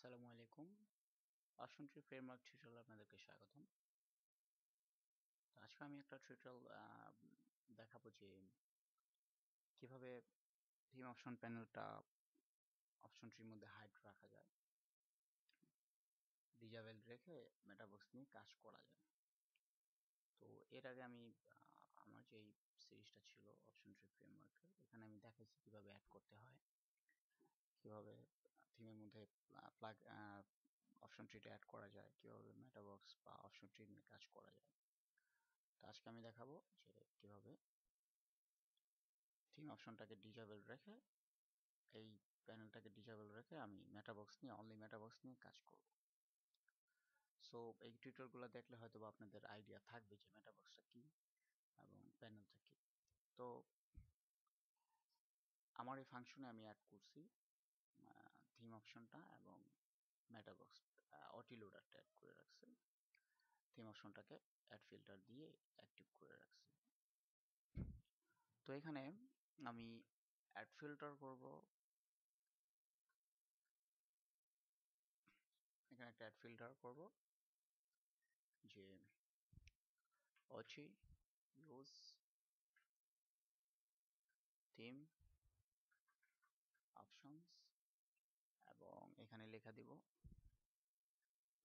আসসালামু আলাইকুম। Option tree framework টিউটোরিয়ালে আপনাদেরকে স্বাগতম। তো আজকে আমি একটা টিউটোরিয়াল দেখাবো যে কিভাবে থিম অপশন প্যানেলটা অপশন ট্রির মধ্যে হাইড রাখা যায়, ডিজেবল রেখে মেটাবক্স নিয়ে কাজ করা যায়। তো এর আগে আমি আমার যে সিরিজটা ছিল অপশন ট্রি ফ্রেমওয়ার্কের, এখানে আমি দেখাইছি কিভাবে অ্যাড করতে হয়, কিভাবে থিমের মধ্যে প্লাগ অপশন ট্রিটা অ্যাড করা যায়, কিভাবে মেটাবক্স বা অপশন ট্রি নিয়ে কাজ করা যায়। তো আজকে আমি দেখাবো যে কিভাবে থিম অপশনটাকে ডিজেবল রেখে এই প্যানেলটাকে ডিজেবল রেখে আমি মেটাবক্স নিয়ে অনলি মেটাবক্স নিয়ে কাজ করব। সো এই টিউটোরিয়ালগুলো দেখলে হয়তো বা আপনাদের আইডিয়া থাকবে যে মেটাবক্সটা কি এবং প্যানেলটা কি। তো আমার এই ফাংশনে আমি অ্যাড করছি থিম অপশনটা এবং মেটাবক্স অটি লোডারটা অ্যাড করে রাখছি, থিম অপশনটাকে অ্যাড ফিল্টার দিয়ে অ্যাক্টিভ করে রাখছি। তো এখানে আমি অ্যাড ফিল্টার করব, এখানে একটা অ্যাড ফিল্টার করব যে অচি ইউজ থিম অপশনস এবং এখানে লেখা দিব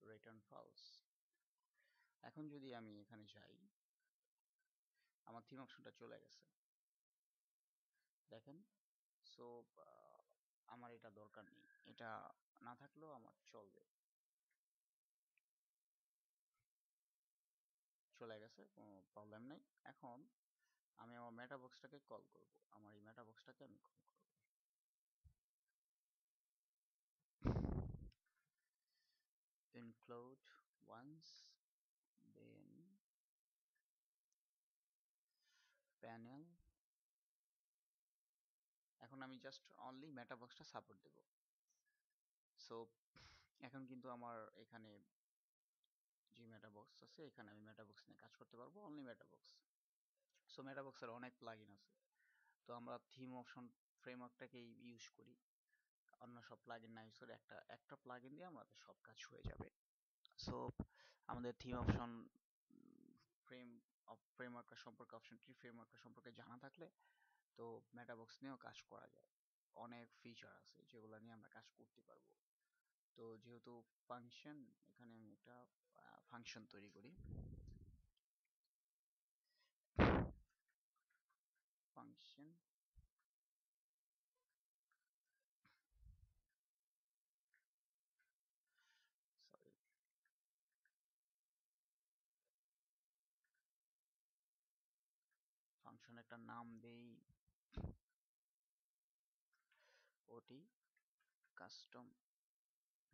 রিটার্ন ফলস। এখন যদি আমি এখানে যাই, আমার থিম অপশনটা চলে গেছে দেখেন। সো আমার এটা দরকার নেই, এটা না থাকলেও আমার চলবে, চলে গেছে, কোনো প্রবলেম নাই। এখন আমি আমার মেটাবক্সটাকে কল করব, আমার এই মেটাবক্সটাকে আমি কল করব। include once, then panel। এখন আমি জাস্ট অনলি মেটাবক্সটা সাপোর্ট দেব। সো এখন কিন্তু আমার এখানে যে মেটাবক্স আছে, এখানে আমি মেটাবক্স নিয়ে কাজ করতে পারবো, অনলি মেটাবক্স। সো মেটাবক্সের অনেক প্লাগইন আছে, তো আমরা থিম অপশন ফ্রেমওয়ার্কটাকে ইউজ করি, অন্য সব প্লাগইন না ইউজ করে একটা একটা প্লাগইন দিয়ে আমাদের সব কাজ হয়ে যাবে। সো আমাদের থিম অপশন ফ্রেমওয়ার্কটা সম্পর্কে, অপশন ট্রি ফ্রেমওয়ার্কটা সম্পর্কে জানা থাকলে তো মেটাবক্স নিয়েও কাজ করা যায়। অনেক ফিচার আছে যেগুলো নিয়ে আমরা কাজ করতে পারবো। তো যেহেতু ফাংশন, এখানে আমি একটা ফাংশন তৈরি করি, ফাংশন সরি ফাংশন একটা নাম দেই ওটি কাস্টম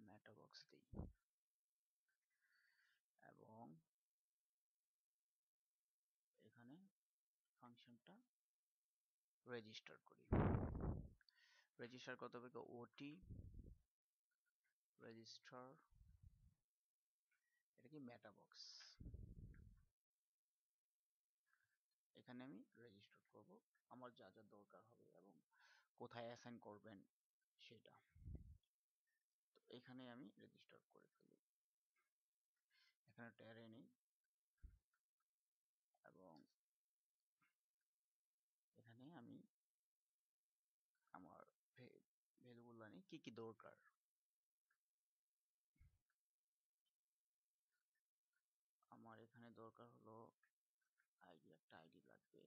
মেটাবক্স দিই এবং এখানে ফাংশনটা রেজিস্টার করি। রেজিস্টার করতে হবে ওটি রেজিস্টার, এটা কি মেটাবক্স, এখানে আমি রেজিস্টার করব আমার যা যা দরকার হবে এবং কোথায় অ্যাসাইন করবেন সেটা। তো এখানে আমি রেজিস্টার করে ফেলি, এখানে একটা অ্যারে নেই এবং এখানে আমি আমার ভ্যালুগুলো নেই, কি কি দরকার। আমার এখানে দরকার হলো আইডি, একটা আইডি লাগবে,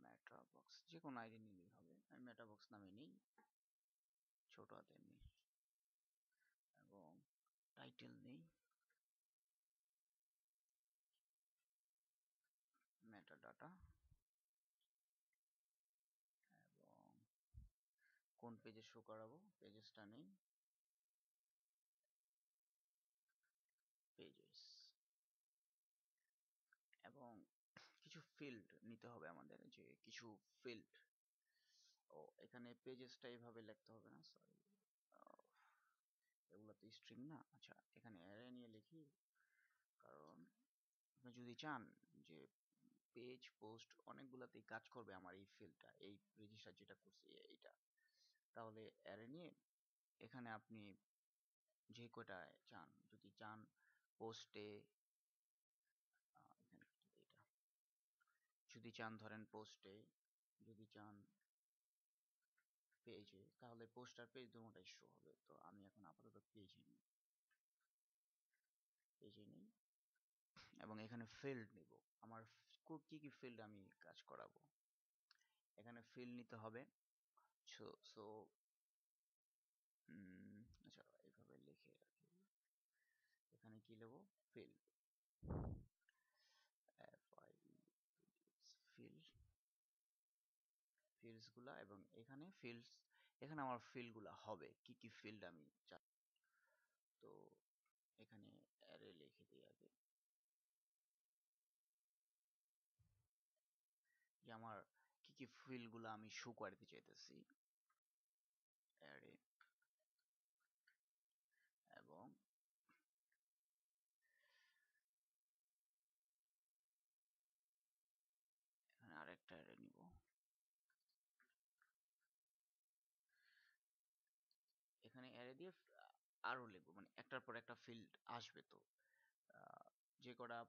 মেটাবক্স, যে কোনো আইডি নিলেই হবে, আমি মেটাবক্স নামে নিই, ছোট হাতের নিই এবং টাইটেল নেই, মেটাডাটা এবং কোন পেজে শো করাবো পেজেসটা নেই, পেজেস এবং কিছু ফিল্ড নিতে হবে আমাদের, যে কিছু ফিল্ড। ও এখানে পেজেসটা এইভাবে লিখতে হবে না, সরি, এগুলো তো স্ট্রিং না। আচ্ছা এখানে অ্যারে নিয়ে লিখি, কারণ আপনি যদি চান যে পেজ পোস্ট অনেকগুলাতেই কাজ করবে আমার এই ফিল্ডটা, এই রেজিস্টার যেটা করছি এইটা, তাহলে তাহলে অ্যারে নিয়ে এখানে আপনি যে কটা চান, যদি চান পোস্টে, এখানে এটা যদি চান ধরেন পোস্টে, যদি চান পেজে, তাহলে পোস্ট আর পেজ দুটোটাই শো হবে। তো আমি এখন আপাতত পেজে নেই এবং এখানে ফিল্ড নিব। আমার কি কি ফিল্ড আমি কাজ করাবো, এখানে ফিল্ড নিতে হবে। সো আচ্ছা এইভাবে লিখে রাখি, এখানে কি নেব, ফিল্ড, ফিল্ড, ফিল্ডস গুলা, এবং এখানে ফিল্ডস, এখানে আমার ফিল্ড গুলা হবে কি কি ফিল্ড আমি চাই। তো এখানে অ্যারে লিখে দিই আগে, যে আমার কি কি ফিল্ড গুলা আমি শো করতে চাইতেছি, অ্যারে, এবং এখানে আরেকটা অ্যারে নিব। এখানে অ্যারে দিয়ে আরো লিখবো, মানে একটার পর একটা ফিল্ড আসবে। তো যে কটা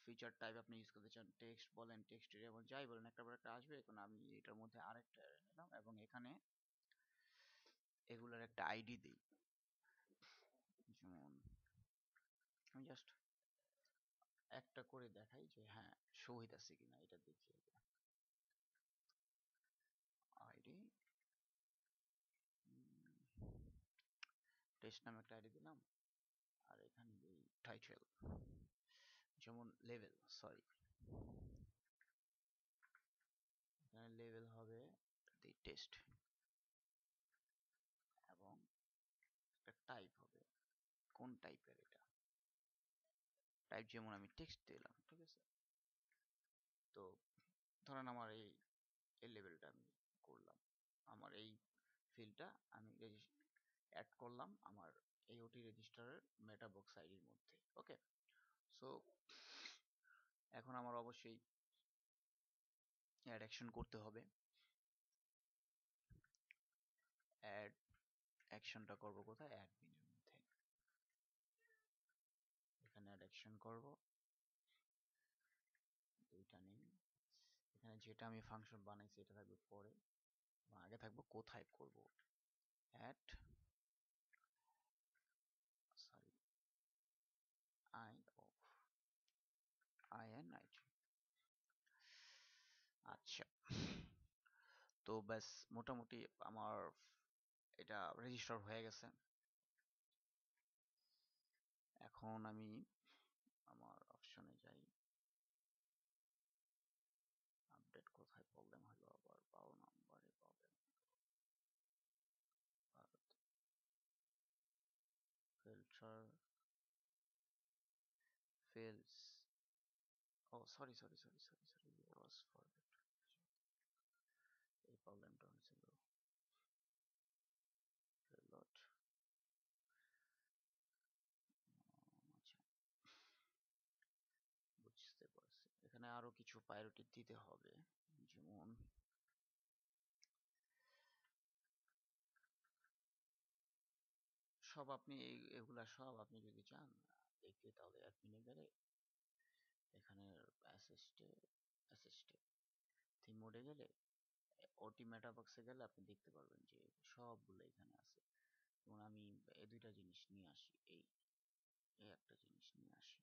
ফিচার টাইপ আপনি ইউজ করতে চান, টেক্সট বলেন, টেক্সট এরিয়া বলেন, যাই বলেন, একটা পর একটা আসবে। এখন আমি এটার মধ্যে আরেকটা অ্যারে নিলাম এবং এখানে এগুলার একটা আইডি দিই। যেমন আমি জাস্ট একটা করে দেখাই যে হ্যাঁ শো হইতাছে কিনা, এটা দেখি। আইডি টেস্ট নামে একটা আইডি দিলাম, আর এখানে দিই টাইটেল, যেমন লেভেল, সরি এখানে লেভেল হবে দিই টেস্ট, এবং একটা টাইপ হবে, কোন টাইপের এটা, টাইপ যেমন আমি টেক্সট দিলাম, ঠিক আছে। তো ধরেন আমার এই লেভেলটা আমি করলাম, আমার এই ফিল্ডটা আমি অ্যাড করলাম আমার AOT রেজিস্টারের মেটাবক্স আইডির মধ্যে। ওকে, সো এখন আমার অবশ্যই অ্যাড অ্যাকশন করতে হবে। অ্যাড অ্যাকশনটা করব কোথায়, অ্যাডমিনের মধ্যে। এখানে অ্যাড অ্যাকশন করব, দুইটা নেই, এখানে যেটা আমি ফাংশন বানাইছি এটা থাকবে পরে, আগে থাকবো কোথায় করব, অ্যাড, সরি INIT। আচ্ছা, তো ব্যাস মোটামুটি আমার এটা রেজিস্টার হয়ে গেছে। এখন আমি আমার অপশনে যাই, আপডেট কোথায় প্রবলেম হলো আবার, 12 নম্বরে problem, filter, fields, oh sorry was for এই প্রবলেমটা হয়েছিল, রিলোড। আচ্ছা বুঝতে পারছি, এখানে আরো কিছু প্রায়োরিটি দিতে হবে, যেমন সব আপনি এগুলা সব আপনি যদি চান দেখতে, তাহলে অ্যাডমিনে গেলে এখানে অ্যাসিস্টে থিম মোডে গেলে, ওটি মেটাবক্সে গেলে আপনি দেখতে পারবেন যে সবগুলো এখানে আছে। যেমন আমি এই দুইটা জিনিস নিয়ে আসি, এই এই একটা জিনিস নিয়ে আসি,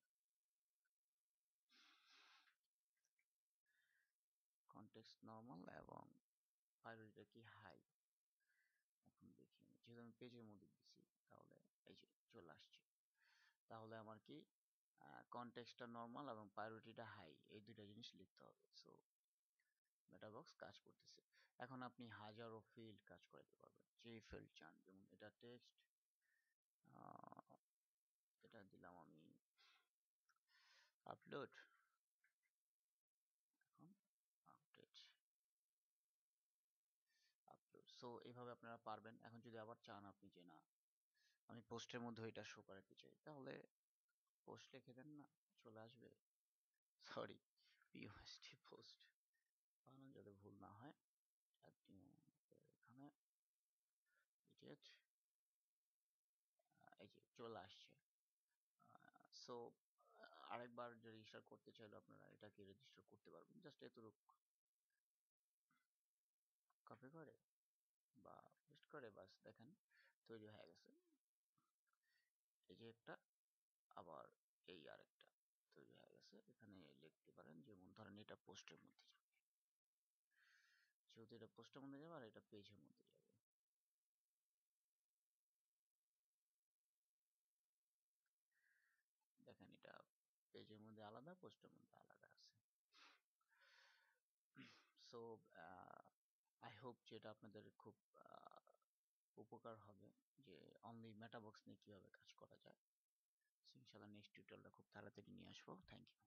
কনটেক্সট নরমাল এবং প্রায়োরিটিটা কি হাই। এখন দেখি আমি, যেহেতু আমি পেজের মধ্যে দিছি, তাহলে এই যে চলে আসছে। তাহলে আমার কি কনটেক্সটটা নরমাল এবং প্রায়োরিটিটা হাই, এই দুইটা জিনিস লিখতে হবে। সো মেটাবক্স কাজ করতেছে। এখন আপনি হাজারো ফিল্ড কাজ করাতে পারবেন, যে ফিল্ড চান। যেমন এটা টেক্সট, এটা দিলাম আমি আপলোড, এখন আপডেট, আপলোড। সো এইভাবে আপনারা পারবেন। এখন যদি আবার চান আপনি যে না আমি পোস্টের মধ্যে এটা শো করাতে চাই, তাহলে পোস্ট লিখে দেন না, চলে আসবে। সরি, পিওএসটি পোস্ট বানান যাতে ভুল না হয়। আপনি এখানে সো আরেকবার যে রেজিস্টার করতে চাইলে আপনারা এটাকে রেজিস্টার করতে পারবেন, জাস্ট এতটুকু কপি করে বা পেস্ট করে বাস দেখেন তৈরি হয়ে গেছে। এই যে একটা, আবার এই আরেকটা তৈরি হয়ে গেছে। এখানে লিখতে পারেন, যেমন ধরেন এটা পোস্টের মধ্যে যাবে, যেহেতু এটা পোস্টের মধ্যে যাবে আর এটা পেজের মধ্যে যাবে। দেখেন এটা পেজের মধ্যে আলাদা, পোস্টের মধ্যে আলাদা আছে। সো আই হোপ যেটা আপনাদের খুব উপকার হবে, যে অনলি মেটাবক্স নিয়ে কিভাবে কাজ করা যায়। ইনশাআল্লাহ নেক্সট টিউটোরিয়ালটা খুব তাড়াতাড়ি নিয়ে আসবো। Thank you.